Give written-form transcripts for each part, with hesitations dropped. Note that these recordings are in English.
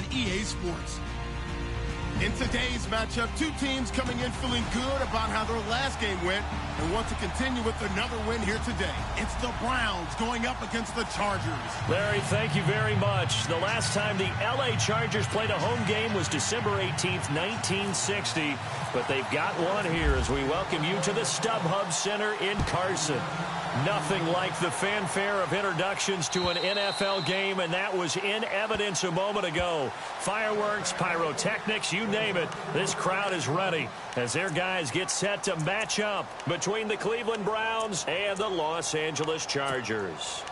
on EA Sports. In today's matchup, two teams coming in feeling good about how their last game went and want to continue with another win here today. It's the Browns going up against the Chargers. Larry, thank you very much. The last time the LA Chargers played a home game was December 18th, 1960. But they've got one here as we welcome you to the StubHub Center in Carson. Nothing like the fanfare of introductions to an NFL game, and that was in evidence a moment ago. Fireworks, pyrotechnics, you name it. This crowd is ready as their guys get set to match up between the Cleveland Browns and the Los Angeles Chargers.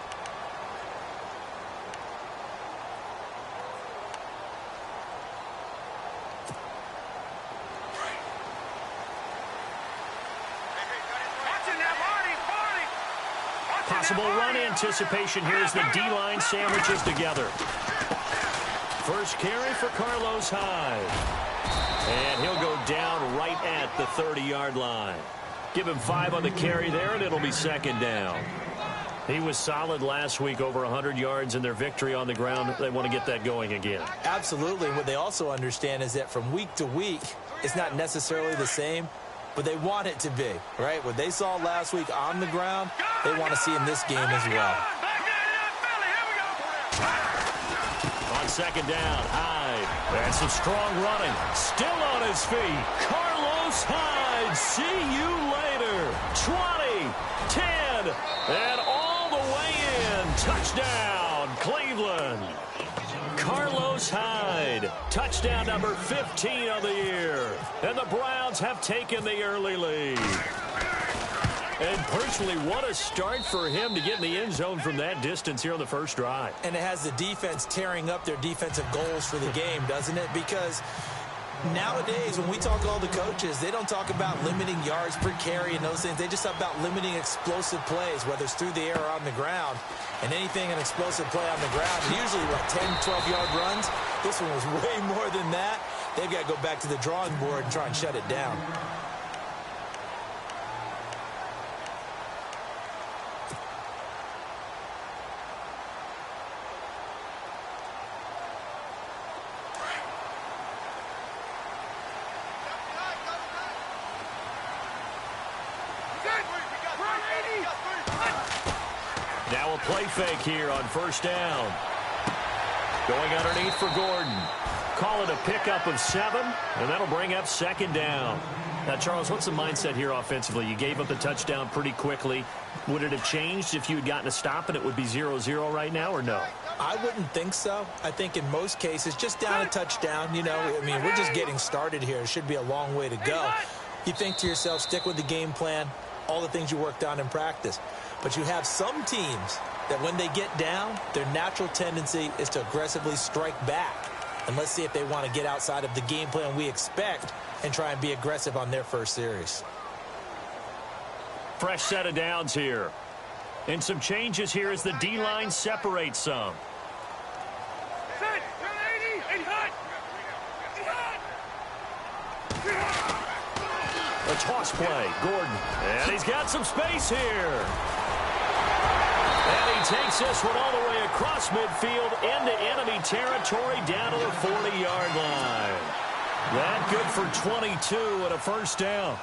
Possible run anticipation here as the D-line sandwiches together. First carry for Carlos Hyde. And he'll go down right at the 30-yard line. Give him 5 on the carry there, and it'll be second down. He was solid last week, over 100 yards in their victory on the ground. They want to get that going again. Absolutely. What they also understand is that from week to week, it's not necessarily the same, but they want it to be, right? What they saw last week on the ground, they want to see in this game as well. On second down, Hyde. And some strong running. Still on his feet. Carlos Hyde. See you later. 20, 10, and all the way in. Touchdown, Cleveland. Carlos Hyde, touchdown number 15 of the year. And the Browns have taken the early lead. And personally, what a start for him to get in the end zone from that distance here on the first drive. And it has the defense tearing up their defensive goals for the game, doesn't it? Because nowadays, when we talk to all the coaches, they don't talk about limiting yards per carry and those things. They just talk about limiting explosive plays, whether it's through the air or on the ground. And anything an explosive play on the ground, usually, 10, 12-yard runs. This one was way more than that. They've got to go back to the drawing board and try and shut it down. Now a play fake here on first down. Going underneath for Gordon. Call it a pickup of 7, and that'll bring up second down. Now, Charles, what's the mindset here offensively? You gave up the touchdown pretty quickly. Would it have changed if you had gotten a stop and it would be 0-0 right now, or no? I wouldn't think so. I think in most cases, just down a touchdown, I mean, we're just getting started here. It should be a long way to go. You think to yourself, stick with the game plan, all the things you worked on in practice. But you have some teams that when they get down, their natural tendency is to aggressively strike back. And let's see if they want to get outside of the game plan we expect and try and be aggressive on their first series. Fresh set of downs here. And some changes here as the D-line separates some. A toss play, Gordon. And he's got some space here. And he takes this one all the way across midfield into enemy territory down to the 40-yard line. That good for 22 and a first down.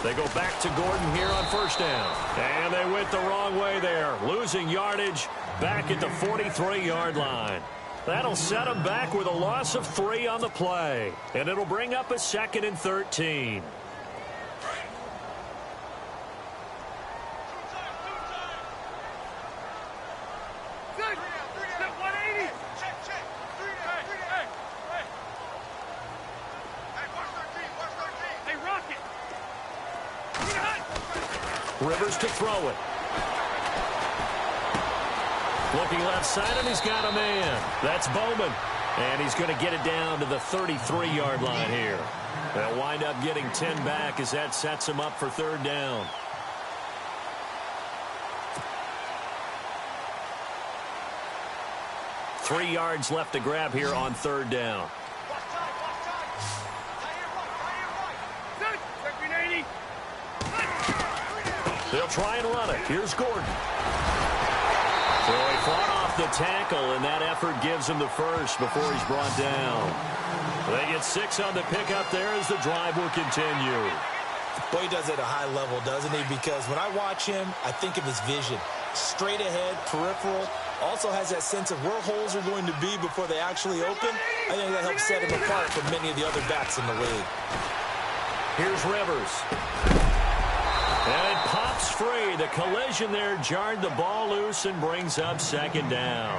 They go back to Gordon here on first down. And they went the wrong way there. Losing yardage back at the 43-yard line. That'll set them back with a loss of 3 on the play. And it'll bring up a 2nd and 13. Rivers to throw it. Looking left side, and he's got a man. That's Bowman. And he's going to get it down to the 33-yard line here. They'll wind up getting 10 back as that sets him up for third down. Three yards left to grab here on third down. They'll try and run it. Here's Gordon. So he fought off the tackle, and that effort gives him the first before he's brought down. They get 6 on the pickup there as the drive will continue. Boy, he does it at a high level, doesn't he? Because when I watch him, I think of his vision. Straight ahead, peripheral. Also has that sense of where holes are going to be before they actually open. I think that helps set him apart from many of the other backs in the league. Here's Rivers. And it pops free. The collision there jarred the ball loose and brings up second down.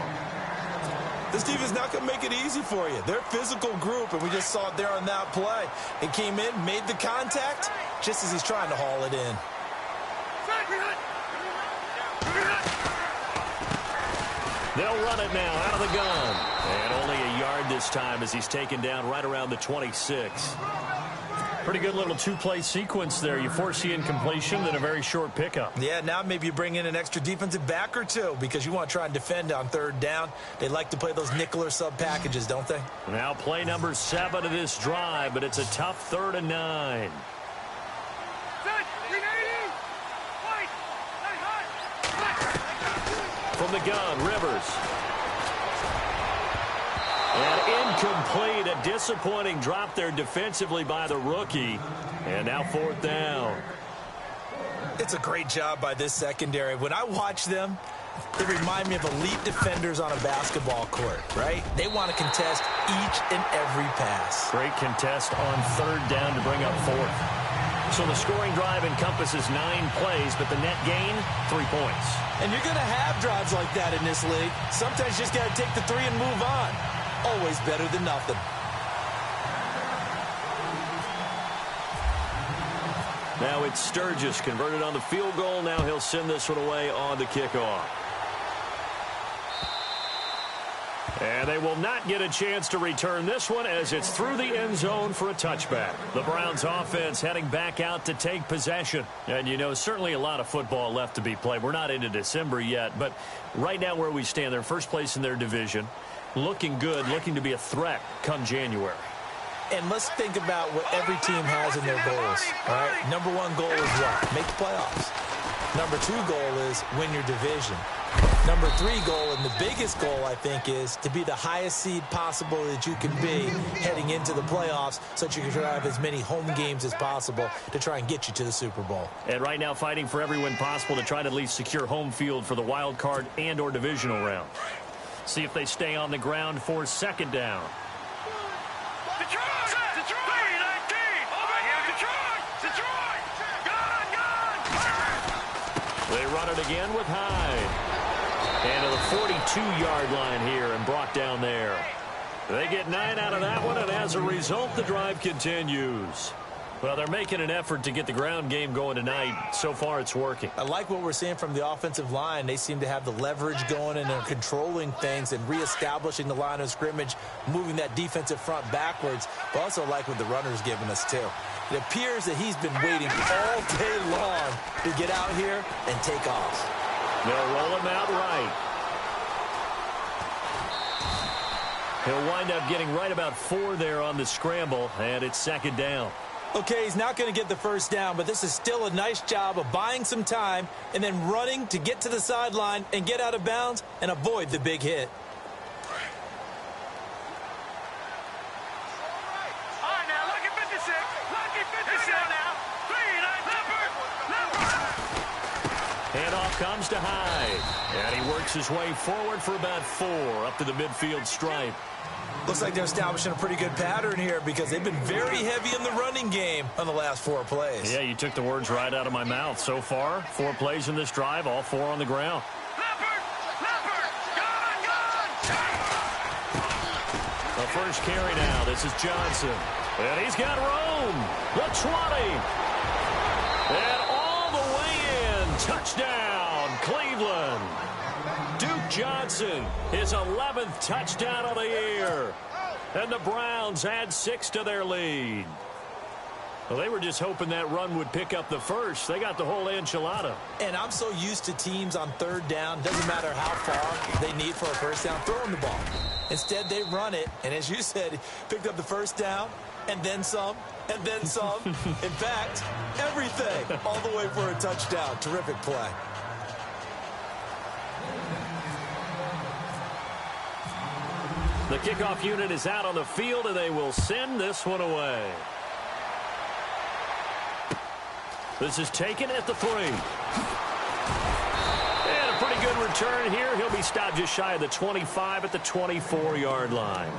This team is not going to make it easy for you. They're a physical group, and we just saw it there on that play. It came in, made the contact, just as he's trying to haul it in. They'll run it now out of the gun. And only a yard this time as he's taken down right around the 26. Pretty good little two-play sequence there. You force the incompletion, then a very short pickup. Yeah, now maybe you bring in an extra defensive back or two because you want to try and defend on third down. They like to play those nickel or sub packages, don't they? Now play number 7 of this drive, but it's a tough 3rd and 9. From the gun, Rivers. And incomplete, a disappointing drop there defensively by the rookie. And now 4th down. It's a great job by this secondary. When I watch them, they remind me of elite defenders on a basketball court, right? They want to contest each and every pass. Great contest on 3rd down to bring up 4th. So the scoring drive encompasses 9 plays, but the net gain, 3 points. And you're going to have drives like that in this league. Sometimes you just got to take the 3 and move on. Always better than nothing. Now it's Sturgis converted on the field goal. Now he'll send this one away on the kickoff. And they will not get a chance to return this one as it's through the end zone for a touchback. The Browns offense heading back out to take possession. And, you know, certainly a lot of football left to be played. We're not into December yet, but right now where we stand, they're first place in their division. Looking good, looking to be a threat come January. And let's think about what every team has in their goals. All right, number 1 goal is what? Make the playoffs. Number 2 goal is win your division. Number 3 goal, and the biggest goal, I think, is to be the highest seed possible that you can be heading into the playoffs so that you can drive as many home games as possible to try and get you to the Super Bowl. And right now fighting for every win possible to try to at least secure home field for the wild card and or divisional round. See if they stay on the ground for 2nd down. They run it again with Hyde. And to the 42-yard line here and brought down there. They get 9 out of that one, and as a result, the drive continues. Well, they're making an effort to get the ground game going tonight. So far, it's working. I like what we're seeing from the offensive line. They seem to have the leverage going, and they're controlling things and reestablishing the line of scrimmage, moving that defensive front backwards. But also like what the runner's giving us, too. It appears that he's been waiting all day long to get out here and take off. They'll roll him out right. He'll wind up getting right about 4 there on the scramble, and it's 2nd down. Okay, he's not going to get the first down, but this is still a nice job of buying some time and then running to get to the sideline and get out of bounds and avoid the big hit. Handoff comes to Hyde, and he works his way forward for about 4 up to the midfield stripe. Looks like they're establishing a pretty good pattern here because they've been very heavy in the running game on the last 4 plays. Yeah, you took the words right out of my mouth. So far, 4 plays in this drive, all 4 on the ground. The first carry now. This is Johnson. And he's got room. The 20. And all the way in. Touchdown, Cleveland. Duke Johnson, his 11th touchdown of the year. And the Browns add 6 to their lead. Well, they were just hoping that run would pick up the first. They got the whole enchilada. And I'm so used to teams on 3rd down, doesn't matter how far they need for a first down, throwing the ball. Instead, they run it, and as you said, picked up the first down, and then some, and then some. In fact, everything, all the way for a touchdown. Terrific play. The kickoff unit is out on the field, and they will send this one away. This is taken at the 3. And a pretty good return here. He'll be stopped just shy of the 25 at the 24-yard line.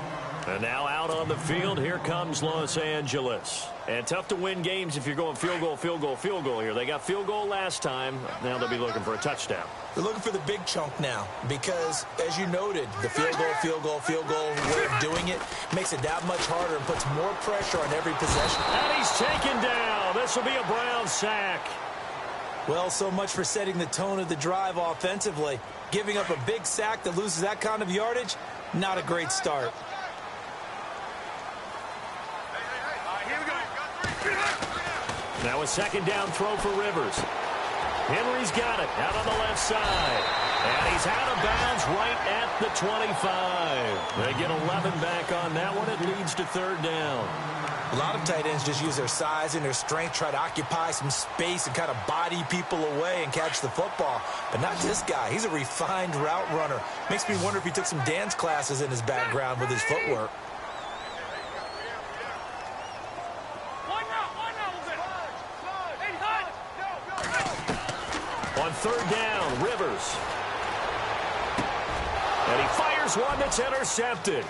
And now out on the field, here comes Los Angeles. And tough to win games if you're going field goal, field goal, field goal here. They got field goal last time. Now they'll be looking for a touchdown. They're looking for the big chunk now because, as you noted, the field goal, field goal, field goal way of doing it makes it that much harder and puts more pressure on every possession. And he's taken down. This will be a Brown sack. Well, so much for setting the tone of the drive offensively. Giving up a big sack that loses that kind of yardage, not a great start. Now a second down throw for Rivers. Henry's got it out on the left side. And he's out of bounds right at the 25. They get 11 back on that one. It leads to third down. A lot of tight ends just use their size and their strength, try to occupy some space and kind of body people away and catch the football. But not this guy. He's a refined route runner. Makes me wonder if he took some dance classes in his background with his footwork. On third down, Rivers. And he fires one that's intercepted.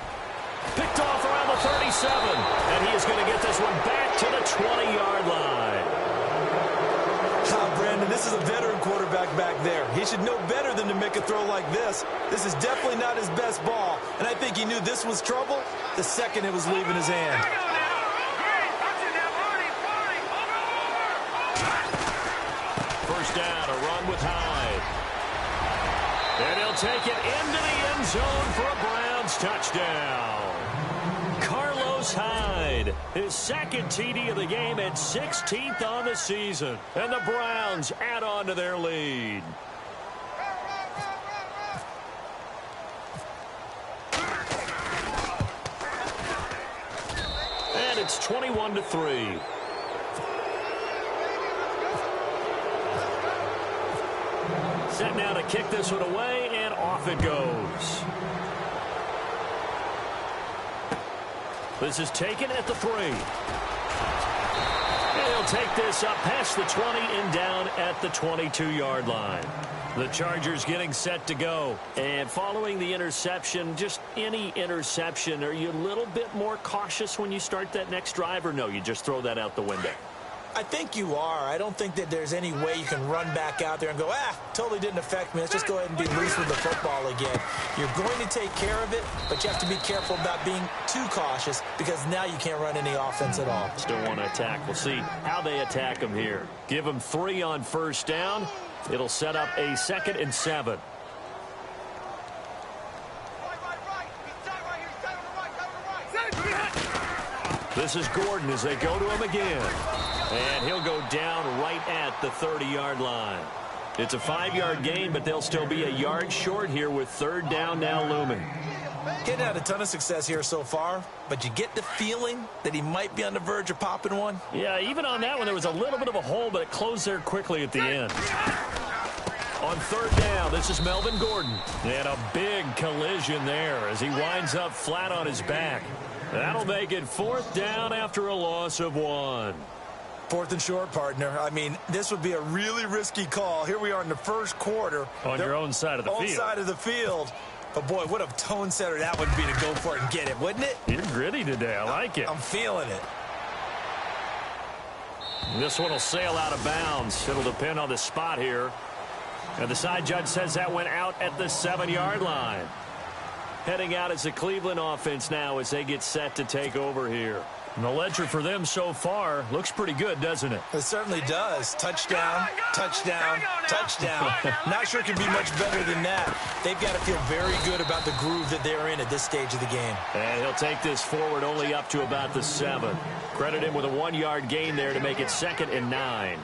Picked off around the 37. And he is going to get this one back to the 20-yard line. Brandon, this is a veteran quarterback back there. He should know better than to make a throw like this. This is definitely not his best ball. And I think he knew this was trouble the second it was leaving his hand. First down, a run with Hyde. And he'll take it into the end zone for a Browns touchdown. Carlos Hyde, his second TD of the game and 16th on the season. And the Browns add on to their lead. And it's 21-3. Set now to kick this one away, and off it goes. This is taken at the 3. And he'll take this up past the 20 and down at the 22-yard line. The Chargers getting set to go. And following the interception, just any interception, are you a little bit more cautious when you start that next drive, or no, you just throw that out the window? I think you are. I don't think that there's any way you can run back out there and go, totally didn't affect me. Let's just go ahead and be loose with the football again. You're going to take care of it, but you have to be careful about being too cautious because now you can't run any offense at all. Still want to attack. We'll see how they attack them here. Give them 3 on first down. It'll set up a 2nd and 7. This is Gordon as they go to him again. And he'll go down right at the 30-yard line. It's a 5-yard gain, but they'll still be a yard short here with third down now looming. Getting had a ton of success here so far, but you get the feeling that he might be on the verge of popping one. Yeah, even on that one, there was a little bit of a hole, but it closed there quickly at the end. On third down, this is Melvin Gordon. And a big collision there as he winds up flat on his back. That'll make it 4th down after a loss of 1. 4th and short, partner. I mean, this would be a really risky call. Here we are in the first quarter. On your own side of the field. Own side of the field. But, boy, what a tone setter that would be to go for it and get it, wouldn't it? You're gritty today. I like it. I'm feeling it. This one will sail out of bounds. It'll depend on the spot here. And the side judge says that went out at the 7-yard line. Heading out as the Cleveland offense now as they get set to take over here. And the ledger for them so far looks pretty good, doesn't it? It certainly does. Touchdown, touchdown, touchdown. Not sure it can be much better than that. They've got to feel very good about the groove that they're in at this stage of the game. And he'll take this forward only up to about the 7. Credit him with a 1-yard gain there to make it 2nd and 9.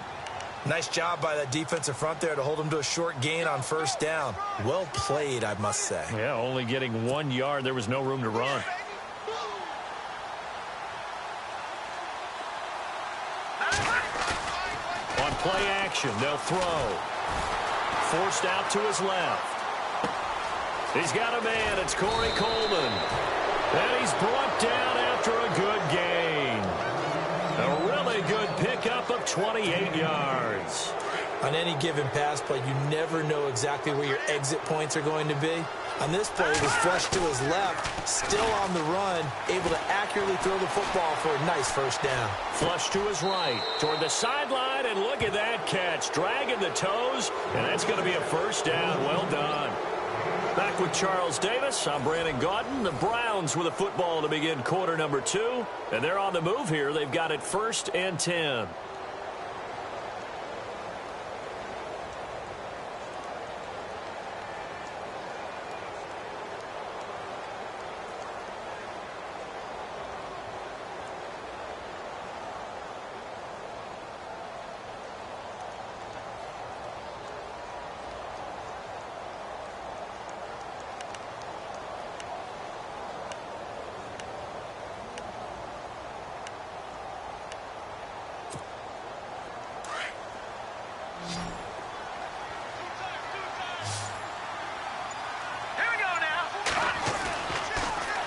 Nice job by that defensive front there to hold him to a short gain on first down. Well played, I must say. Yeah, only getting 1 yard. There was no room to run. action. They'll throw. Forced out to his left. He's got a man. It's Corey Coleman. And he's brought down after a good gain. A really good pickup of 28 yards. On any given pass play, you never know exactly where your exit points are going to be. On this play, he was flushed to his left, still on the run, able to accurately throw the football for a nice first down. Flush to his right, toward the sideline, and look at that catch. Dragging the toes, and that's going to be a first down. Well done. Back with Charles Davis, I'm Brandon Gaudin. The Browns with a football to begin quarter number 2, and they're on the move here. They've got it 1st and 10.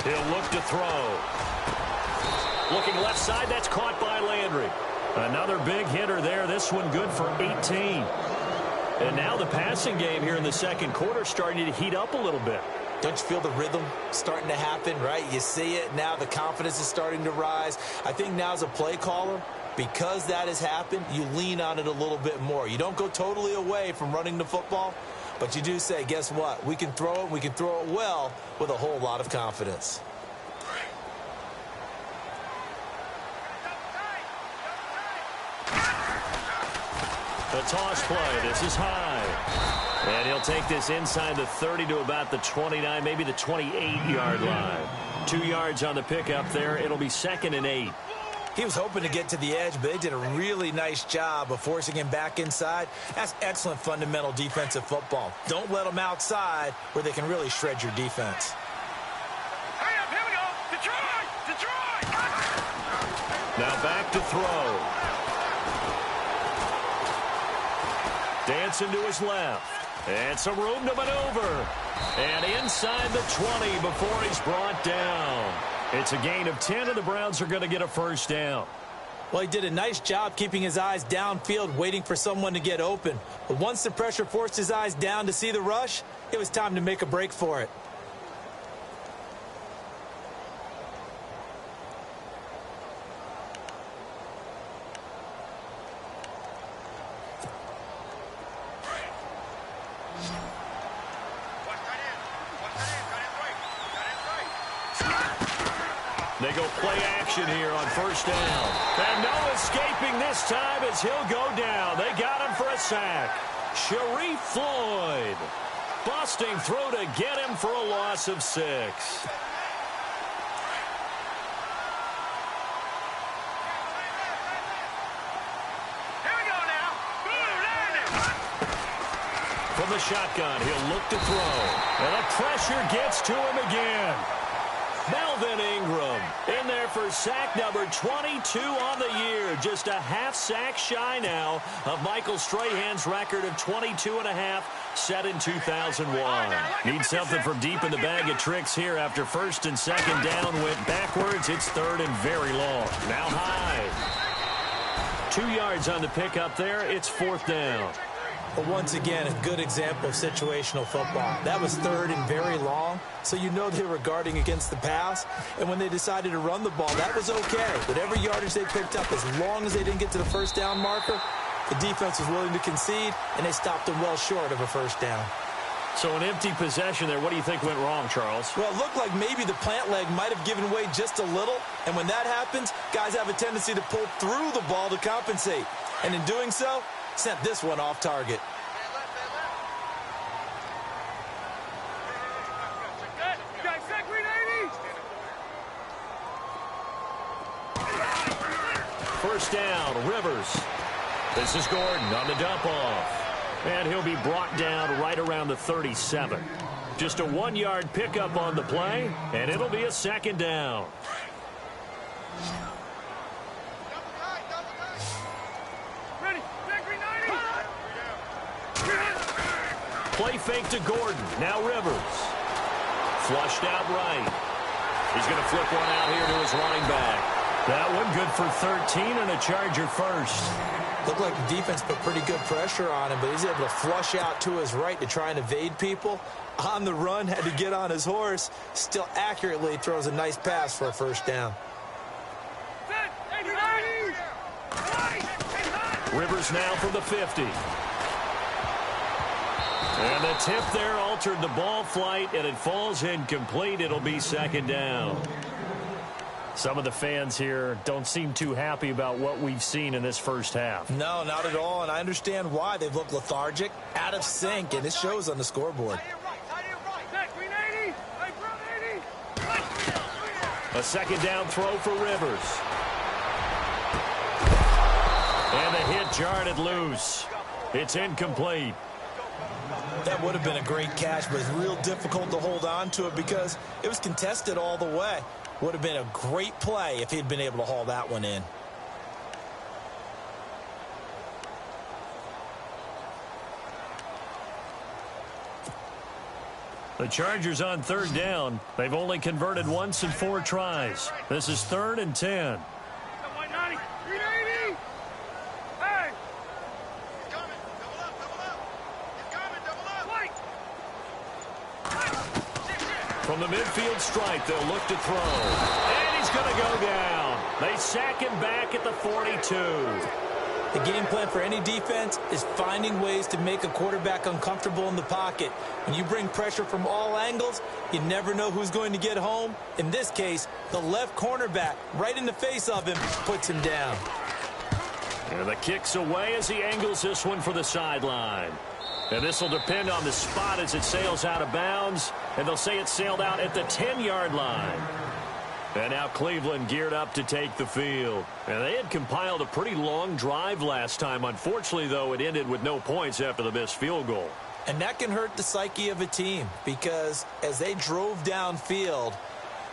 He'll look to throw. Looking left side, that's caught by Landry. Another big hitter there. This one good for 18. And now the passing game here in the second quarter starting to heat up a little bit. Don't you feel the rhythm starting to happen, right? You see it. Now the confidence is starting to rise. I think now as a play caller, because that has happened, you lean on it a little bit more. You don't go totally away from running the football, but you do say, guess what? We can throw it. We can throw it well with a whole lot of confidence. The toss play. This is high. And he'll take this inside the 30 to about the 29, maybe the 28-yard line. 2 yards on the pickup there. It'll be 2nd and 8. He was hoping to get to the edge, but they did a really nice job of forcing him back inside. That's excellent fundamental defensive football. Don't let them outside where they can really shred your defense. Hurry up, here we go. Detroit! Now back to throw. Dancing to his left. And some room to maneuver. And inside the 20 before he's brought down. It's a gain of 10, and the Browns are going to get a first down. Well, he did a nice job keeping his eyes downfield, waiting for someone to get open. But once the pressure forced his eyes down to see the rush, it was time to make a break for it. They go play action here on first down. And no escaping this time as he'll go down. They got him for a sack. Sharif Floyd busting through to get him for a loss of 6. From the shotgun, he'll look to throw. And the pressure gets to him again. Melvin Ingram in there for sack number 22 on the year. Just a half sack shy now of Michael Strahan's record of 22.5 set in 2001. Need something from deep in the bag of tricks here after 1st and 2nd down went backwards. It's 3rd and very long. Now high. 2 yards on the pickup there. It's 4th down. But once again, a good example of situational football. That was 3rd and very long, so you know they were guarding against the pass. And when they decided to run the ball, that was okay. Whatever yardage they picked up, as long as they didn't get to the first down marker, the defense was willing to concede, and they stopped them well short of a first down. So an empty possession there. What do you think went wrong, Charles? Well, it looked like maybe the plant leg might have given way just a little. And when that happens, guys have a tendency to pull through the ball to compensate. And in doing so, sent this one off target. First down, Rivers. This is Gordon on the dump off. And he'll be brought down right around the 37. Just a 1-yard pickup on the play, and it'll be a 2nd down. Ready, 90. Play fake to Gordon. Now Rivers. Flushed out right. He's going to flip one out here to his running back. That one good for 13 and a Charger first. Looked like the defense put pretty good pressure on him, but he's able to flush out to his right to try and evade people. On the run, had to get on his horse. Still accurately throws a nice pass for a first down. Rivers now from the 50. And the tip there altered the ball flight, and it falls incomplete. It'll be second down. Some of the fans here don't seem too happy about what we've seen in this first half. No, not at all, and I understand why. They've looked lethargic, out of sync, and it shows on the scoreboard. A second down throw for Rivers. And the hit jarred it loose. It's incomplete. That would have been a great catch, but it's real difficult to hold on to it because it was contested all the way. Would have been a great play if he'd been able to haul that one in. The Chargers on third down. They've only converted once in 4 tries. This is 3rd and 10. From the midfield stripe, they'll look to throw. And he's going to go down. They sack him back at the 42. The game plan for any defense is finding ways to make a quarterback uncomfortable in the pocket. When you bring pressure from all angles, you never know who's going to get home. In this case, the left cornerback, right in the face of him, puts him down. And the kick's away as he angles this one for the sideline. And this will depend on the spot as it sails out of bounds. And they'll say it sailed out at the 10-yard line. And now Cleveland geared up to take the field. And they had compiled a pretty long drive last time. Unfortunately, though, it ended with no points after the missed field goal. And that can hurt the psyche of a team because as they drove downfield,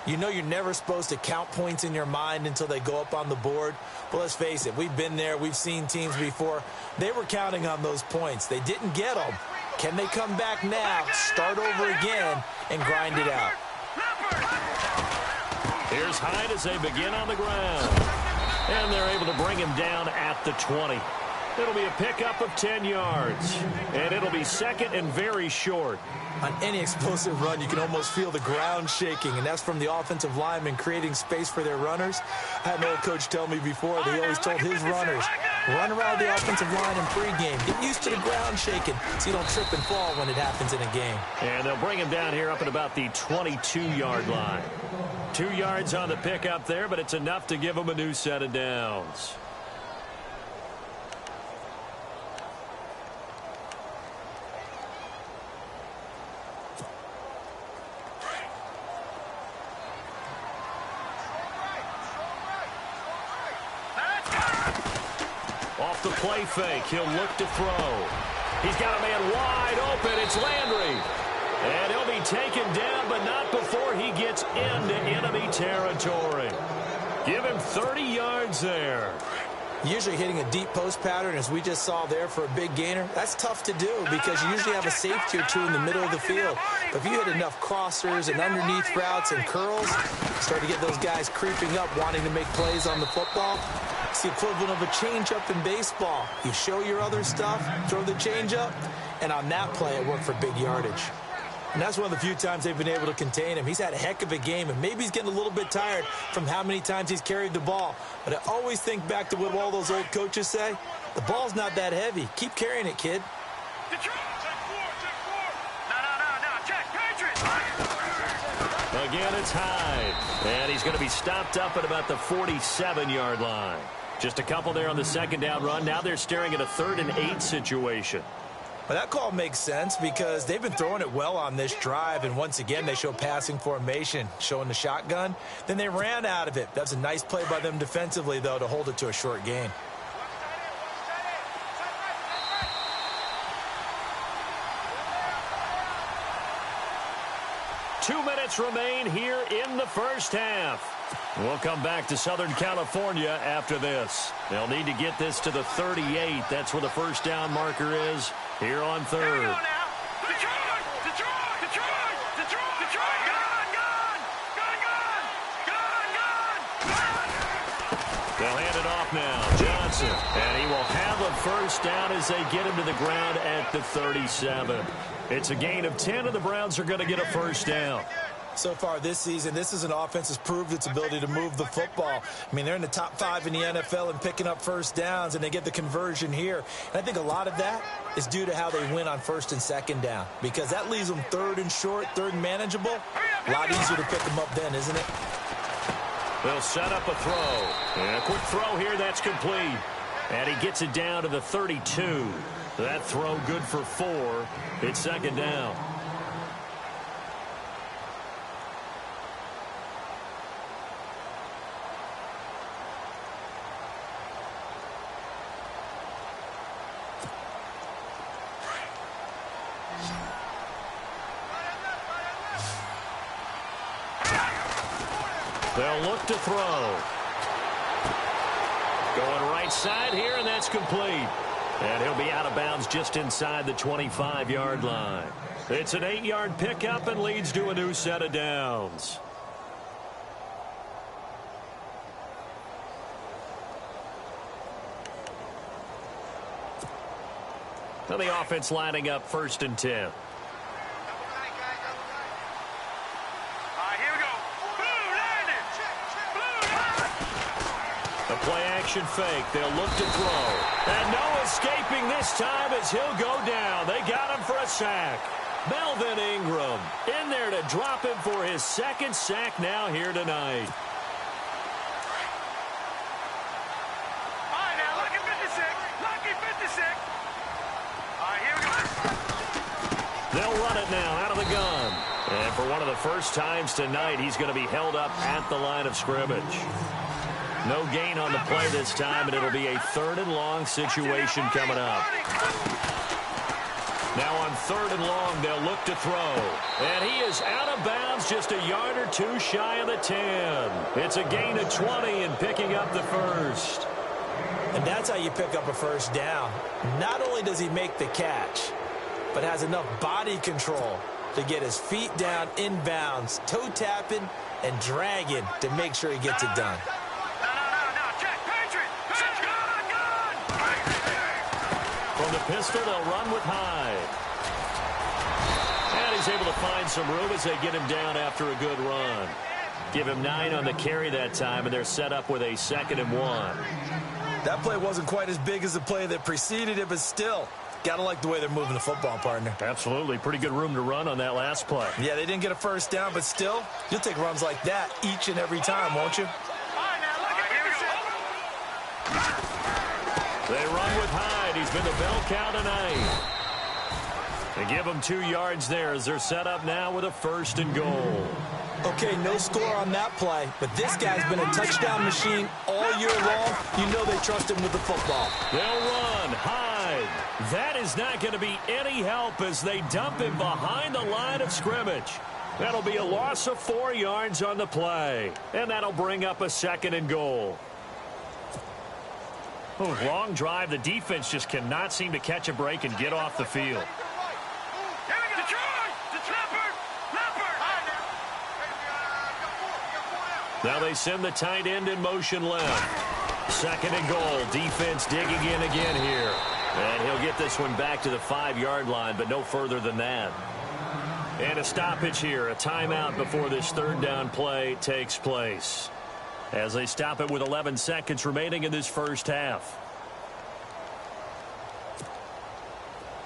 you know you're never supposed to count points in your mind until they go up on the board. But let's face it, we've been there. We've seen teams before. They were counting on those points. They didn't get them. Can they come back now, start over again, and grind it out? Here's Hyde as they begin on the ground. And they're able to bring him down at the 20. It'll be a pickup of 10 yards. And it'll be second and very short. On any explosive run, you can almost feel the ground shaking, and that's from the offensive linemen creating space for their runners. I had an old coach tell me before that he always told his runners, run around the offensive line in pregame. Get used to the ground shaking so you don't trip and fall when it happens in a game. And they'll bring him down here up at about the 22-yard line. 2 yards on the pickup there, but it's enough to give him a new set of downs. Off the play fake, he'll look to throw. He's got a man wide open. It's Landry. And he'll be taken down, but not before he gets into enemy territory. Give him 30 yards there. Usually hitting a deep post pattern, as we just saw there for a big gainer, that's tough to do because you usually have a safety or two in the middle of the field. But if you hit enough crossers and underneath routes and curls, start to get those guys creeping up wanting to make plays on the football. It's the equivalent of a changeup in baseball. You show your other stuff, throw the changeup, and on that play it worked for big yardage. And that's one of the few times they've been able to contain him. He's had a heck of a game, and maybe he's getting a little bit tired from how many times he's carried the ball. But I always think back to what all those old coaches say. The ball's not that heavy. Keep carrying it, kid. Again, it's Hyde. And he's going to be stopped up at about the 47-yard line. Just a couple there on the second down run. Now they're staring at a 3rd and 8 situation. Well, that call makes sense because they've been throwing it well on this drive, and once again they show passing formation, showing the shotgun. Then they ran out of it. That's a nice play by them defensively, though, to hold it to a short gain. Two minutes remain here in the first half. We'll come back to Southern California after this. They'll need to get this to the 38. That's where the first down marker is here on 3rd. Detroit! Detroit! Detroit! Detroit! Detroit! Gone! Gone! Gone! Gone! Gone! Gone! They'll hand it off now. Johnson. And he will have a first down as they get him to the ground at the 37. It's a gain of 10, and the Browns are going to get a first down. So far this season, this is an offense that's proved its ability to move the football. I mean, they're in the top 5 in the NFL in picking up first downs, and they get the conversion here. And I think a lot of that is due to how they win on first and second down, because that leaves them third and short, third and manageable. A lot easier to pick them up then, isn't it? They'll set up a throw. And a quick throw here, that's complete. And he gets it down to the 32. That throw good for 4. It's second down. They'll look to throw. Going right side here, and that's complete. And he'll be out of bounds just inside the 25-yard line. It's an 8-yard pickup and leads to a new set of downs. Now the offense lining up first and 10. Play-action fake. They'll look to throw. And no escaping this time as he'll go down. They got him for a sack. Melvin Ingram in there to drop him for his second sack now here tonight. All right, now, lucky 56. Lucky 56. All right, here we go. They'll run it now out of the gun. And for one of the first times tonight, he's going to be held up at the line of scrimmage. No gain on the play this time, and it'll be a third and long situation coming up. Now on third and long, they'll look to throw. And he is out of bounds just a yard or two shy of the 10. It's a gain of 20 and picking up the first. And that's how you pick up a first down. Not only does he make the catch, but has enough body control to get his feet down inbounds, toe tapping and dragging to make sure he gets it done. From the pistol, they'll run with Hyde. And he's able to find some room as they get him down after a good run. Give him 9 on the carry that time, and they're set up with a 2nd and 1. That play wasn't quite as big as the play that preceded it, but still, got to like the way they're moving the football, partner. Absolutely. Pretty good room to run on that last play. Yeah, they didn't get a first down, but still, you'll take runs like that each and every time, won't you? They run with Hyde. He's been the bell cow tonight. They give him 2 yards there as they're set up now with a 1st and goal. Okay, no score on that play, but this guy's been a touchdown machine all year long. You know they trust him with the football. They'll run. Hyde. That is not going to be any help as they dump him behind the line of scrimmage. That'll be a loss of 4 yards on the play, and that'll bring up a 2nd and goal. Oh, long drive. The defense just cannot seem to catch a break and get off the field. Now they send the tight end in motion left. 2nd and goal. Defense digging in again here. And he'll get this one back to the 5-yard line, but no further than that. And a stoppage here. A timeout before this 3rd down play takes place, as they stop it with 11 seconds remaining in this first half.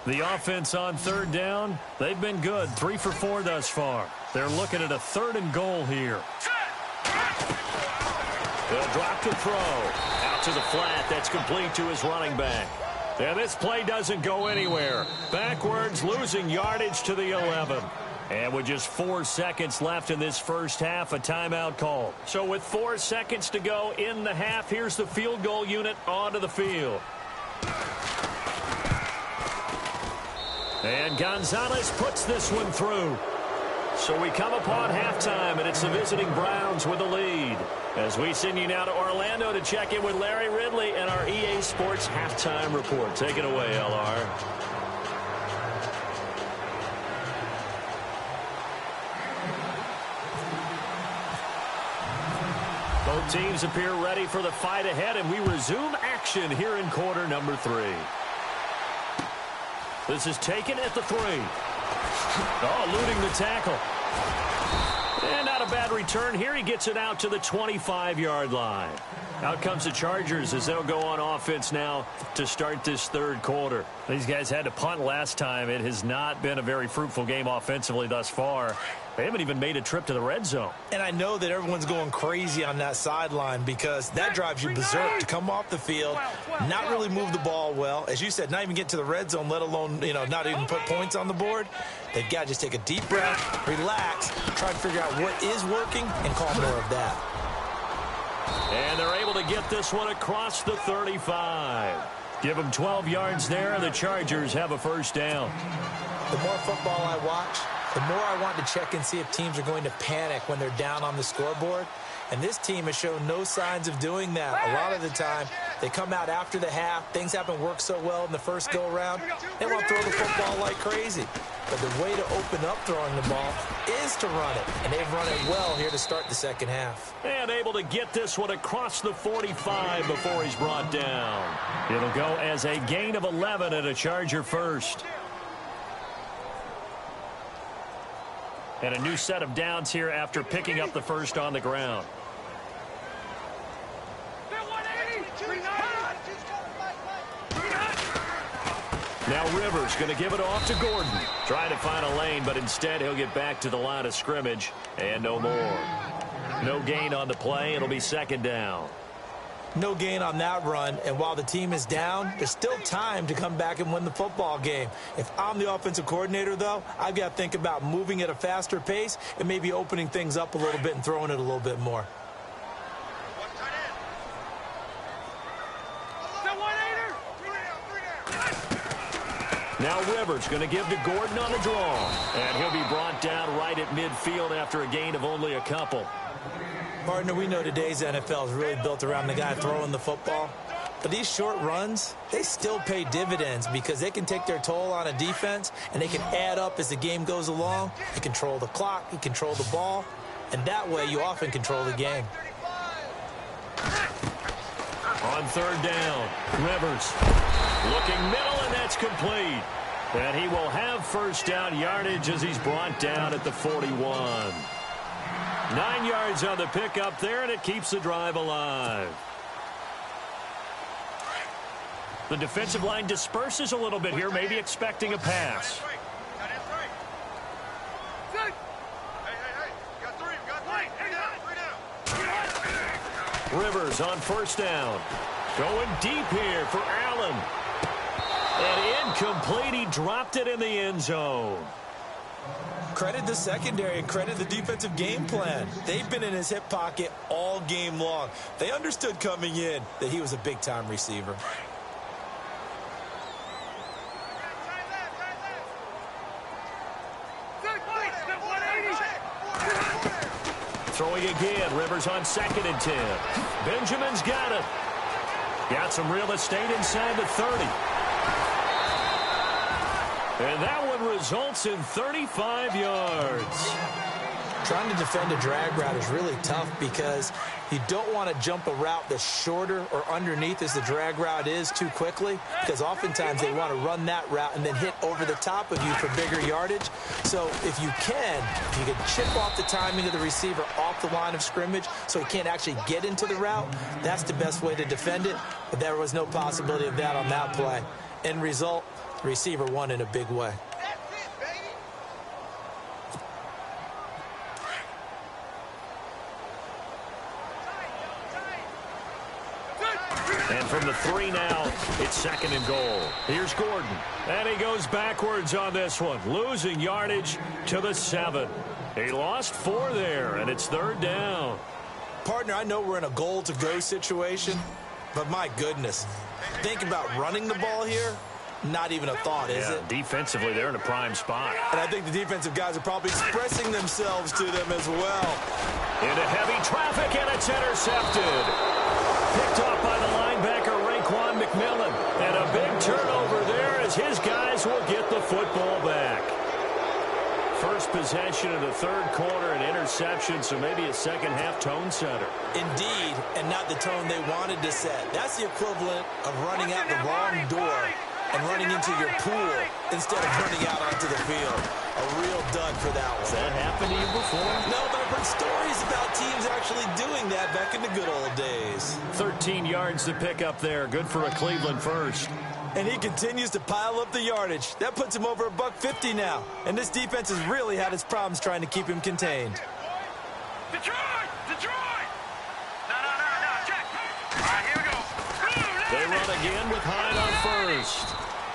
The offense on 3rd down, they've been good. 3 for 4 thus far. They're looking at a 3rd and goal here. They'll drop the throw. Out to the flat. That's complete to his running back. And this play doesn't go anywhere. Backwards, losing yardage to the 11. And with just 4 seconds left in this first half, a timeout call. So with 4 seconds to go in the half, here's the field goal unit onto the field. And Gonzalez puts this one through. So we come upon halftime, and it's the visiting Browns with the lead. As we send you now to Orlando to check in with Larry Ridley and our EA Sports Halftime Report. Take it away, LR. Both teams appear ready for the fight ahead, and we resume action here in quarter number 3. This is taken at the 3. Oh, eluding the tackle. And not a bad return here. He gets it out to the 25-yard line. Out comes the Chargers as they'll go on offense now to start this third quarter. These guys had to punt last time. It has not been a very fruitful game offensively thus far. They haven't even made a trip to the red zone. And I know that everyone's going crazy on that sideline because that drives you berserk to come off the field, not really move the ball well. As you said, not even get to the red zone, let alone, not even put points on the board. They've got to just take a deep breath, relax, try to figure out what is working, and call more of that. And they're able to get this one across the 35. Give them 12 yards there, and the Chargers have a first down. The more football I watch, the more I want to check and see if teams are going to panic when they're down on the scoreboard. And this team has shown no signs of doing that. A lot of the time, they come out after the half. Things haven't worked so well in the first go-around. They want to throw the football like crazy. But the way to open up throwing the ball is to run it. And they've run it well here to start the second half. And able to get this one across the 45 before he's brought down. It'll go as a gain of 11 and a Charger first. And a new set of downs here after picking up the first on the ground. Now Rivers going to give it off to Gordon. Trying to find a lane, but instead he'll get back to the line of scrimmage. And no more. No gain on the play. It'll be second down. No gain on that run, and while the team is down, there's still time to come back and win the football game. If I'm the offensive coordinator, though, I've got to think about moving at a faster pace and maybe opening things up a little bit and throwing it a little bit more. Now Rivers going to give to Gordon on the draw, and he'll be brought down right at midfield after a gain of only a couple. Partner, we know today's NFL is really built around the guy throwing the football. But these short runs, they still pay dividends because they can take their toll on a defense, and they can add up as the game goes along. You control the clock, you control the ball, and that way you often control the game. On third down, Rivers looking middle, and that's complete. And he will have first down yardage as he's brought down at the 41. 9 yards on the pickup there, and it keeps the drive alive. The defensive line disperses a little bit here, maybe expecting a pass. Rivers on first down. Going deep here for Allen. And incomplete. He dropped it in the end zone. Credit the secondary and credit the defensive game plan. They've been in his hip pocket all game long. They understood coming in that he was a big-time receiver. Throwing again. Rivers on 2nd and 10. Benjamin's got it. Got some real estate inside the 30. And that one results in 35 yards. Trying to defend a drag route is really tough because you don't want to jump a route that's shorter or underneath as the drag route is too quickly, because oftentimes they want to run that route and then hit over the top of you for bigger yardage. So if you can chip off the timing of the receiver off the line of scrimmage so he can't actually get into the route, that's the best way to defend it. But there was no possibility of that on that play. End result, the receiver won in a big way. And from the 3 now, it's 2nd and goal. Here's Gordon. And he goes backwards on this one, losing yardage to the 7. He lost 4 there, and it's 3rd down. Partner, I know we're in a goal-to-go situation, but my goodness, think about running the ball here. Not even a thought, is it? Defensively, they're in a prime spot. And I think the defensive guys are probably expressing themselves to them as well. Into heavy traffic, and it's intercepted. Picked off by the linebacker, Raekwon McMillan. And a big turnover there as his guys will get the football back. first possession of the third quarter, an interception, so maybe a second-half tone setter. Indeed, and not the tone they wanted to set. That's the equivalent of running out the wrong door and running into your pool instead of running out onto the field. A real dud for that one. Has that happened to you before? No, but I've heard stories about teams actually doing that back in the good old days. 13 yards to pick up there. Good for a Cleveland first. And he continues to pile up the yardage. That puts him over $150 now. And this defense has really had its problems trying to keep him contained. Detroit! Detroit! No, check. All right, here we go. They run again with Hyde on first.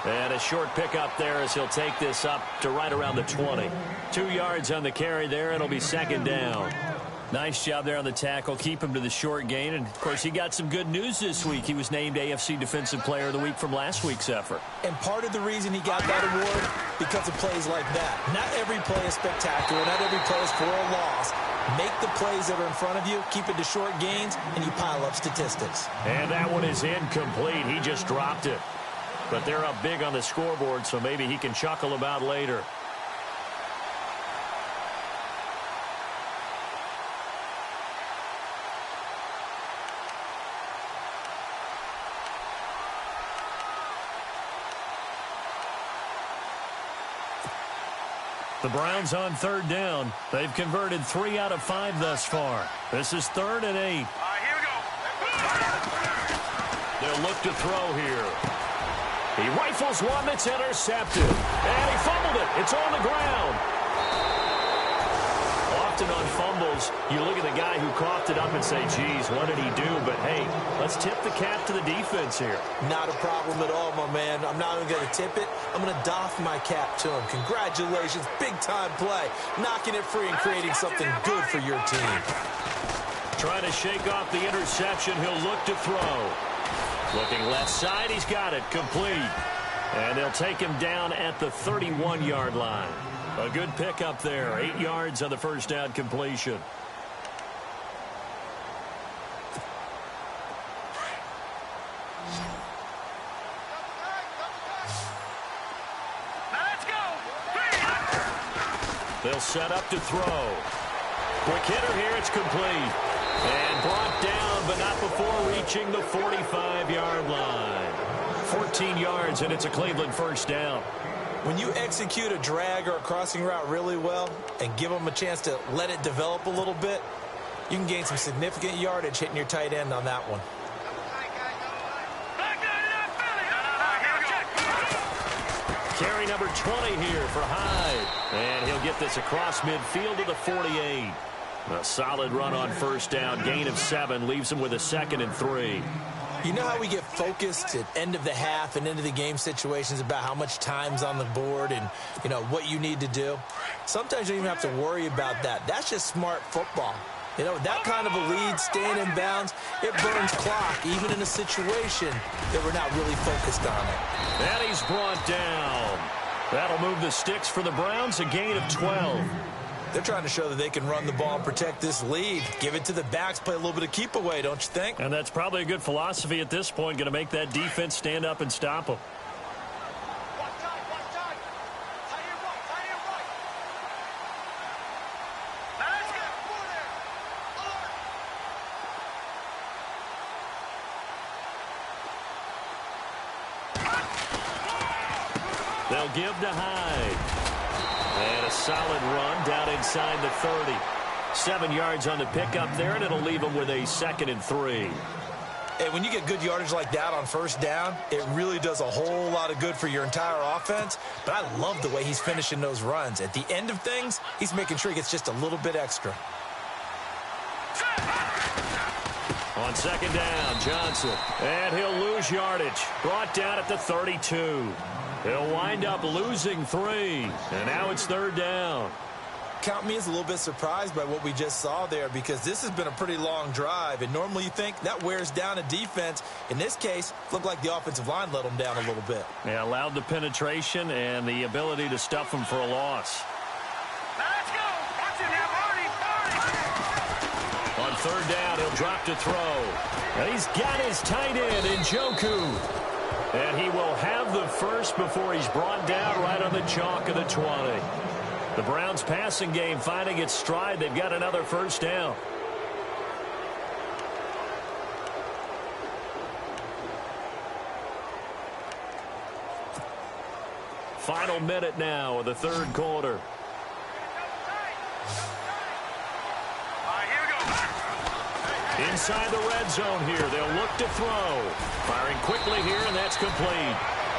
And a short pickup there as he'll take this up to right around the 20. 2 yards on the carry there. It'll be second down. Nice job there on the tackle. Keep him to the short gain. And, of course, he got some good news this week. He was named AFC Defensive Player of the Week from last week's effort. And part of the reason he got that award, because of plays like that. Not every play is spectacular. Not every play is for a loss. Make the plays that are in front of you, keep it to short gains, and you pile up statistics. And that one is incomplete. He just dropped it. But they're up big on the scoreboard, so maybe he can chuckle about later. The Browns on third down. They've converted 3 out of 5 thus far. This is 3rd and 8. All right, here we go. They'll look to throw here. He rifles one that's intercepted. And he fumbled it. It's on the ground. Often on fumbles, you look at the guy who coughed it up and say, geez, what did he do? But, hey, let's tip the cap to the defense here. Not a problem at all, my man. I'm not even going to tip it. I'm going to doff my cap to him. Congratulations. Big-time play. Knocking it free and creating something good for your team. Trying to shake off the interception. He'll look to throw. Looking left side. He's got it. Complete. And they'll take him down at the 31-yard line. A good pickup there. 8 yards on the first down completion. Now let's go. They'll set up to throw. Quick hitter here. It's complete. And brought down, but not before reaching the 45-yard line. 14 yards, and it's a Cleveland first down. When you execute a drag or a crossing route really well and give them a chance to let it develop a little bit, you can gain some significant yardage hitting your tight end on that one. Carry number 20 here for Hyde. And he'll get this across midfield to the 48. A solid run on first down. Gain of 7 leaves him with a 2nd and 3. You know how we get focused at end of the half and into the game situations about how much time's on the board and, you know, what you need to do? Sometimes you don't even have to worry about that. That's just smart football. You know, that kind of a lead, staying in bounds, it burns clock, even in a situation that we're not really focused on it. And he's brought down. That'll move the sticks for the Browns, a gain of 12. They're trying to show that they can run the ball and protect this lead. Give it to the backs, play a little bit of keep away, don't you think? And that's probably a good philosophy at this point, going to make that defense stand up and stop them. They'll give to Hyde. And a solid run down inside the 30. 7 yards on the pickup there, and it'll leave him with a 2nd and 3. And when you get good yardage like that on first down, it really does a whole lot of good for your entire offense. But I love the way he's finishing those runs. At the end of things, he's making sure he gets just a little bit extra. On second down, Johnson. And he'll lose yardage. Brought down at the 32. He'll wind up losing 3. And now it's 3rd down. Count me as a little bit surprised by what we just saw there, because this has been a pretty long drive. And normally you think that wears down a defense. In this case, it looked like the offensive line let them down a little bit. Yeah, allowed the penetration and the ability to stuff them for a loss. Now let's go. Watch it now, Marty. On 3rd down, he'll drop to throw. And he's got his tight end, Njoku. And he will have the first before he's brought down right on the chalk of the 20. The Browns passing game finding its stride. They've got another first down. Final minute now of the third quarter. Inside the red zone here. They'll look to throw. Firing quickly here, and that's complete.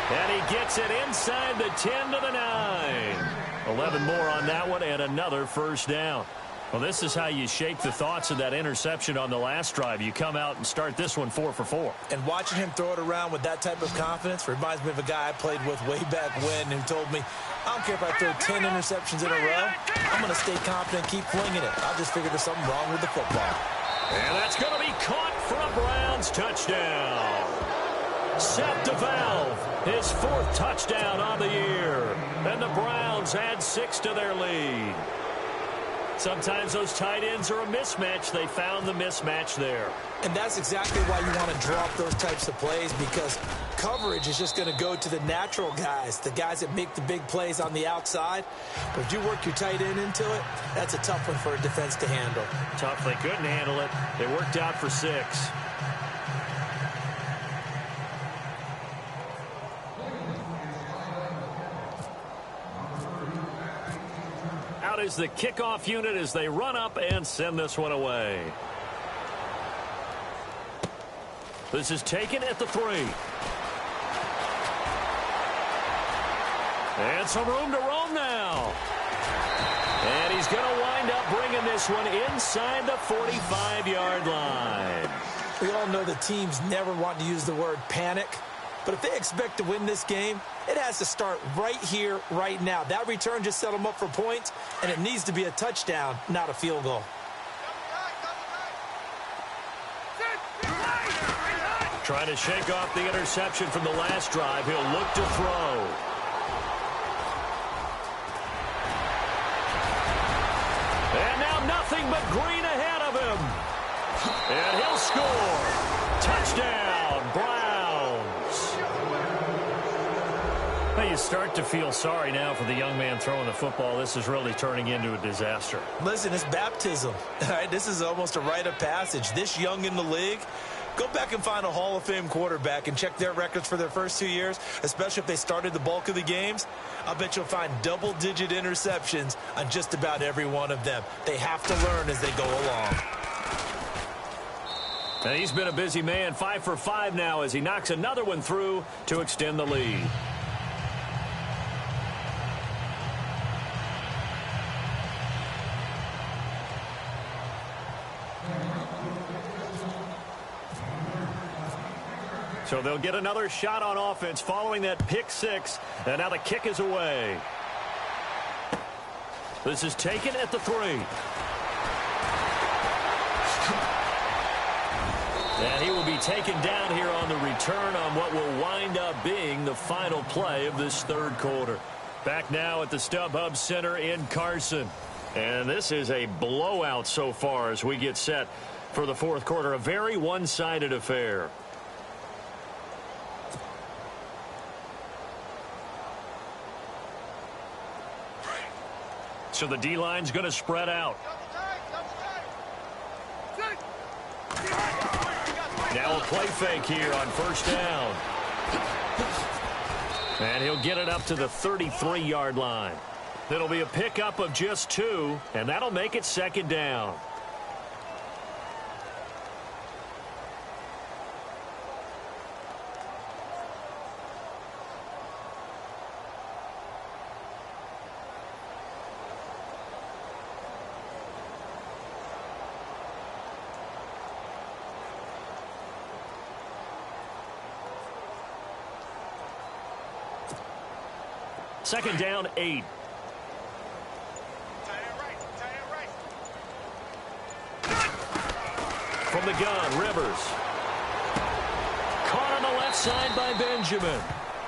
And he gets it inside the 10 to the 9. 11 more on that one, and another first down. Well, this is how you shake the thoughts of that interception on the last drive. You come out and start this one 4 for 4. And watching him throw it around with that type of confidence reminds me of a guy I played with way back when who told me, I don't care if I throw 10 interceptions in a row. I'm going to stay confident and keep flinging it. I just figured there's something wrong with the football. And that's going to be caught for a Browns touchdown. Seth DeValve, his 4th touchdown on the year. And the Browns add 6 to their lead. Sometimes those tight ends are a mismatch. They found the mismatch there. And that's exactly why you want to draw up those types of plays, because coverage is just going to go to the natural guys, the guys that make the big plays on the outside. But if you work your tight end into it, that's a tough one for a defense to handle. Tough. They couldn't handle it. They worked out for 6. Out is the kickoff unit as they run up and send this one away. This is taken at the 3. And some room to roam now. And he's going to wind up bringing this one inside the 45-yard line. We all know the teams never want to use the word panic. But if they expect to win this game, it has to start right here, right now. That return just set them up for points, and it needs to be a touchdown, not a field goal. Trying to shake off the interception from the last drive. He'll look to throw. And now nothing but green ahead of him. And he'll score. Touchdown, Browns. Well, you start to feel sorry now for the young man throwing the football. This is really turning into a disaster. Listen, it's baptism. All right, this is almost a rite of passage. This young in the league, go back and find a Hall of Fame quarterback and check their records for their first 2 years, especially if they started the bulk of the games. I'll bet you'll find double-digit interceptions on just about every one of them. They have to learn as they go along. And he's been a busy man, 5 for 5 now as he knocks another one through to extend the lead. So they'll get another shot on offense following that pick 6. And now the kick is away. This is taken at the 3. And he will be taken down here on the return on what will wind up being the final play of this third quarter. Back now at the StubHub Center in Carson. And this is a blowout so far as we get set for the fourth quarter. A very one-sided affair. So the D-line's going to spread out. Now a play fake here on first down. And he'll get it up to the 33-yard line. It'll be a pickup of just 2, and that'll make it second down. Second down, 8. From the gun, Rivers. Caught on the left side by Benjamin.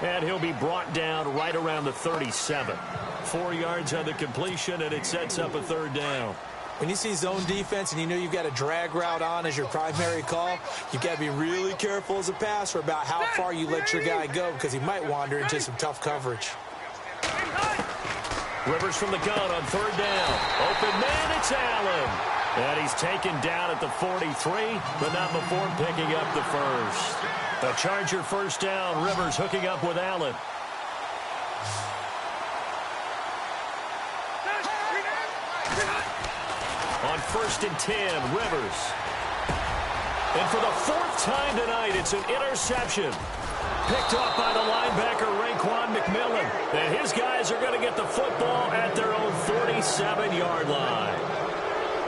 And he'll be brought down right around the 37. 4 yards on the completion, and it sets up a third down. When you see zone defense and you know you've got a drag route on as your primary call, you've got to be really careful as a passer about how far you let your guy go because he might wander into some tough coverage. Rivers from the gun on third down. Open man, it's Allen. And he's taken down at the 43, but not before picking up the first. A Charger first down. Rivers hooking up with Allen. On 1st and 10, Rivers. And for the 4th time tonight, it's an interception. Picked off by the linebacker, Raekwon McMillan. And his guys are going to get the football at their own 47-yard line.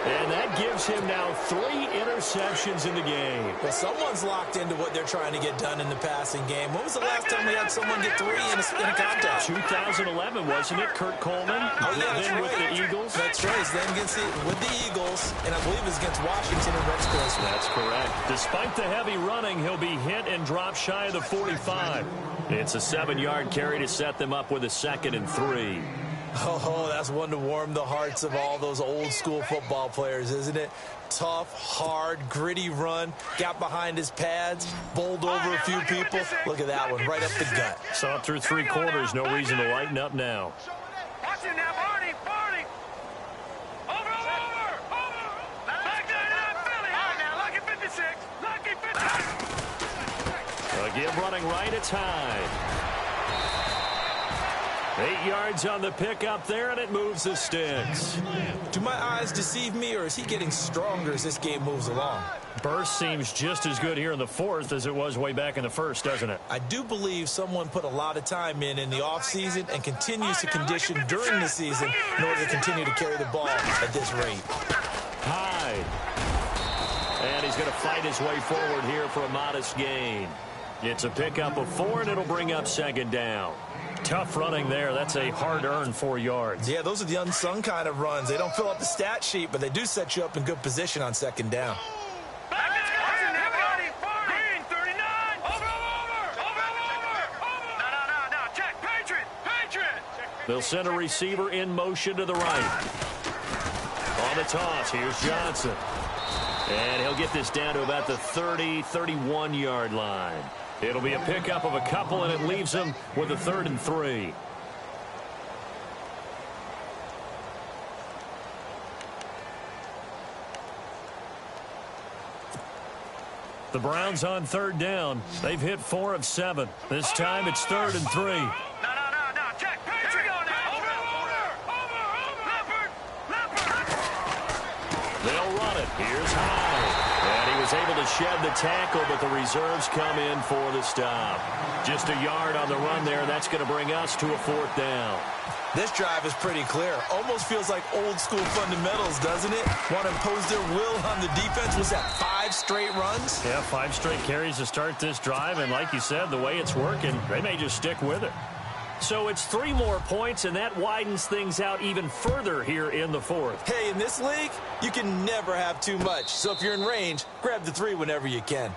And that gives him now 3 interceptions in the game. Well, someone's locked into what they're trying to get done in the passing game. When was the last time we had someone get 3 in a contest? 2011, wasn't it? Kurt Coleman. Oh, yeah, that's then right. With the Eagles. That's right. Then with the Eagles, and I believe it's against Washington and Redskins. That's correct. Despite the heavy running, he'll be hit and drop shy of the 45. It's a 7-yard carry to set them up with a 2nd and 3. Oh, that's one to warm the hearts of all those old-school football players, isn't it? Tough, hard, gritty run, got behind his pads, bowled over a few people. Look at that one, right up the gut. Saw it through 3 quarters, no reason to lighten up now. Watch him now, Barney. Over. Back there, Philly. All right, now, lucky 56. Lucky 56. Again, running right, it's Hyde. 8 yards on the pickup there, and it moves the sticks. Do my eyes deceive me, or is he getting stronger as this game moves along? Burst seems just as good here in the 4th as it was way back in the 1st, doesn't it? I do believe someone put a lot of time in the offseason and continues to condition during the season in order to continue to carry the ball at this rate. Hyde. And he's going to fight his way forward here for a modest gain. It's a pickup of 4, and it'll bring up 2nd down. Tough running there. That's a hard-earned 4 yards. Yeah, those are the unsung kind of runs. They don't fill up the stat sheet, but they do set you up in good position on 2nd down. They'll send a receiver in motion to the right. On the toss, here's Johnson. And he'll get this down to about the 30, 31-yard line. It'll be a pickup of a couple, and it leaves them with a 3rd and 3. The Browns on 3rd down. They've hit 4 of 7. This time it's 3rd and 3. No, check. Patriot. They'll run it. Here's Hyde. And he was able to shed the tackle, but the reserves come in for the stop. Just a yard on the run there. That's going to bring us to a 4th down. This drive is pretty clear. Almost feels like old-school fundamentals, doesn't it? Want to impose their will on the defense. Was that 5 straight runs? Yeah, 5 straight carries to start this drive. And like you said, the way it's working, they may just stick with it. So it's 3 more points, and that widens things out even further here in the 4th. Hey, in this league, you can never have too much. So if you're in range, grab the 3 whenever you can.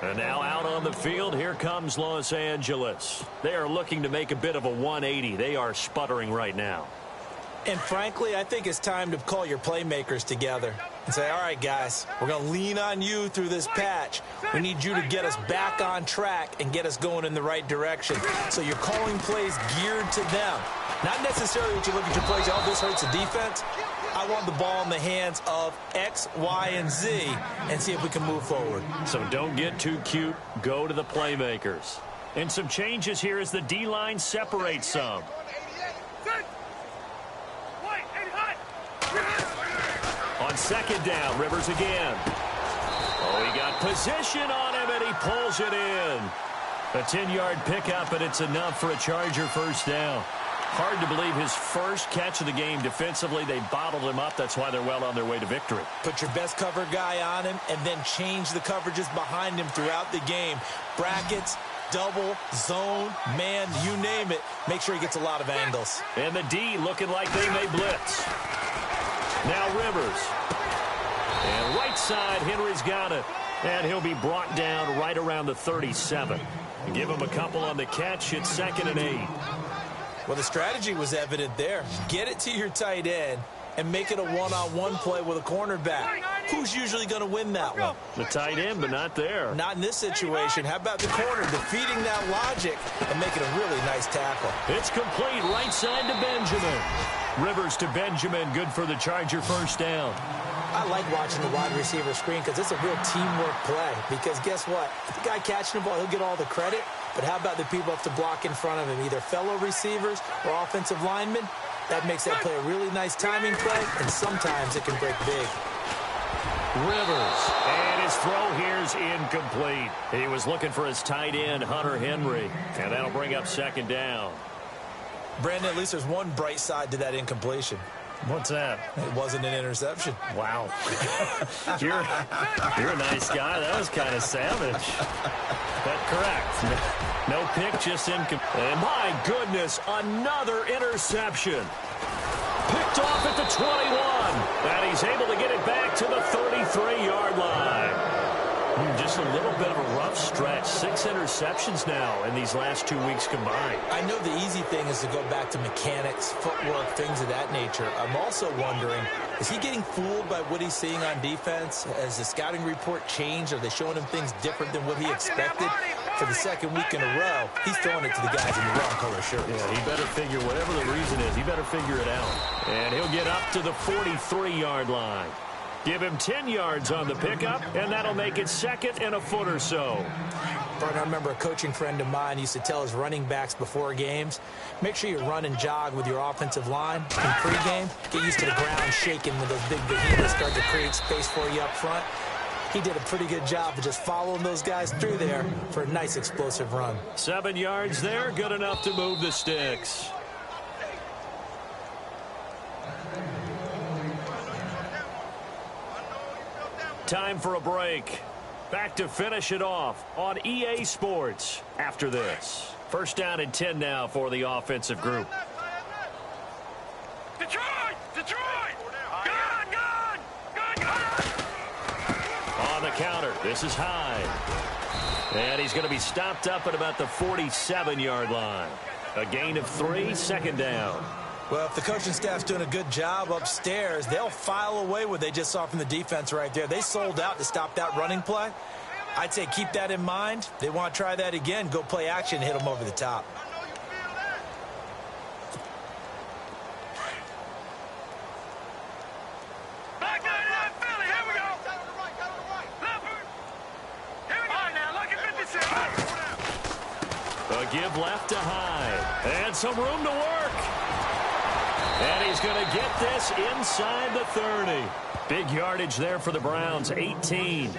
And now out on the field, here comes Los Angeles. They are looking to make a bit of a 180. They are sputtering right now. And frankly, I think it's time to call your playmakers together and say, all right, guys, we're going to lean on you through this patch. We need you to get us back on track and get us going in the right direction. So you're calling plays geared to them. Not necessarily that you look at your plays, oh, this hurts the defense. I want the ball in the hands of X, Y, and Z and see if we can move forward. So don't get too cute. Go to the playmakers. And some changes here as the D-line separates some. On 2nd down, Rivers again. Oh, he got position on him, and he pulls it in. A 10-yard pickup, and it's enough for a Charger first down. Hard to believe his first catch of the game defensively. They bottled him up. That's why they're well on their way to victory. Put your best cover guy on him and then change the coverages behind him throughout the game. Brackets, double, zone, man, you name it. Make sure he gets a lot of angles. And the D looking like they may blitz. Now Rivers. And right side, Henry's got it. And he'll be brought down right around the 37. Give him a couple on the catch. It's 2nd and 8. Well, the strategy was evident there. Get it to your tight end and make it a one-on-one play with a cornerback. Who's usually going to win that one? The tight end, but not there. Not in this situation. How about the corner defeating that logic and making a really nice tackle? It's complete right side to Benjamin. Rivers to Benjamin, good for the Charger first down. I like watching the wide receiver screen because it's a real teamwork play. Because guess what? The guy catching the ball, he'll get all the credit. But how about the people have to block in front of him, either fellow receivers or offensive linemen? That makes that play a really nice timing play, and sometimes it can break big. Rivers, and his throw here's incomplete. He was looking for his tight end, Hunter Henry, and that'll bring up second down. Brandon, at least there's one bright side to that incompletion. What's that? It wasn't an interception. Wow. You're a nice guy. That was kind of savage. But correct. No pick, just incomplete. And my goodness, another interception. Picked off at the 21. And he's able to get it back to the 33-yard line. Just a little bit of a rough stretch. 6 interceptions now in these last 2 weeks combined. I know the easy thing is to go back to mechanics, footwork, things of that nature. I'm also wondering, is he getting fooled by what he's seeing on defense? Has the scouting report changed? Are they showing him things different than what he expected? For the second week in a row, he's throwing it to the guys in the wrong color shirts. Yeah, he better figure, whatever the reason is, he better figure it out. And he'll get up to the 43-yard line. Give him 10 yards on the pickup, and that'll make it second and a foot or so. I remember a coaching friend of mine used to tell his running backs before games, make sure you run and jog with your offensive line in pregame. Get used to the ground shaking when those big behemoths start to create space for you up front. He did a pretty good job of just following those guys through there for a nice explosive run. 7 yards there, good enough to move the sticks. Time for a break. Back to finish it off on EA Sports after this. First down and 10 now for the offensive group. Detroit! Detroit! Gun! On the counter, this is Hyde. And he's going to be stopped up at about the 47-yard line. A gain of 3, second down. Well, if the coaching staff's doing a good job upstairs, they'll file away what they just saw from the defense right there. They sold out to stop that running play. I'd say keep that in mind. They want to try that again. Go play action, hit them over the top. Back there to that Philly. Here we go. Leopard. Here we go. All right, now, look at 56. A give left to Hyde. And some room to work. And he's going to get this inside the 30. Big yardage there for the Browns, 18.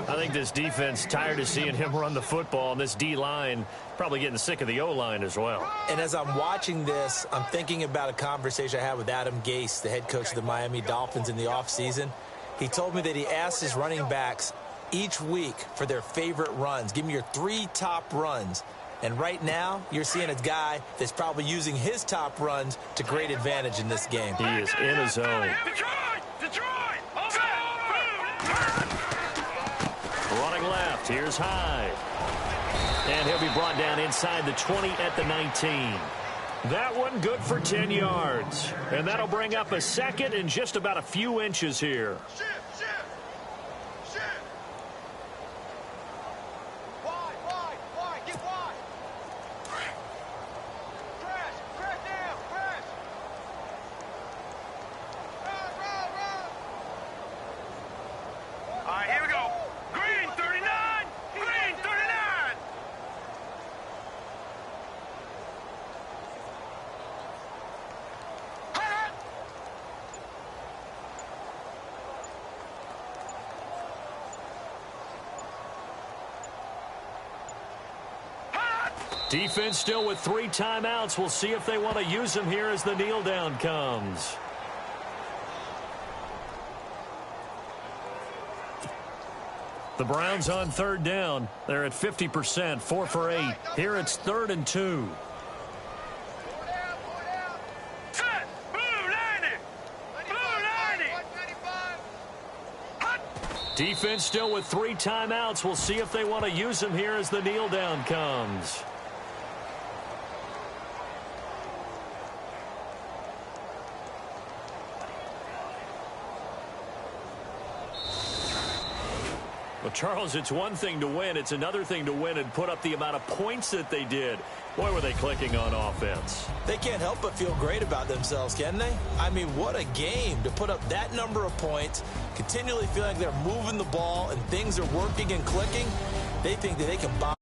I think this defense tired of seeing him run the football, and this D-line probably getting sick of the O-line as well. And as I'm watching this, I'm thinking about a conversation I had with Adam Gase, the head coach of the Miami Dolphins in the offseason. He told me that he asked his running backs each week for their favorite runs. Give me your 3 top runs. And right now, you're seeing a guy that's probably using his top runs to great advantage in this game. He is in his zone. Detroit! Detroit! Running left, here's Hyde. And he'll be brought down inside the 20 at the 19. That one good for 10 yards. And that'll bring up a second and just about a few inches here. Defense still with 3 timeouts. We'll see if they want to use them here as the kneel down comes. The Browns on third down. They're at 50%, 4 for 8. Here it's 3rd and 2. Set! Blue 90! Blue 90! Defense still with 3 timeouts. We'll see if they want to use them here as the kneel down comes. Well, Charles, it's one thing to win. It's another thing to win and put up the amount of points that they did. Boy, were they clicking on offense. They can't help but feel great about themselves, can they? I mean, what a game to put up that number of points, continually feel like they're moving the ball and things are working and clicking. They think that they can bomb.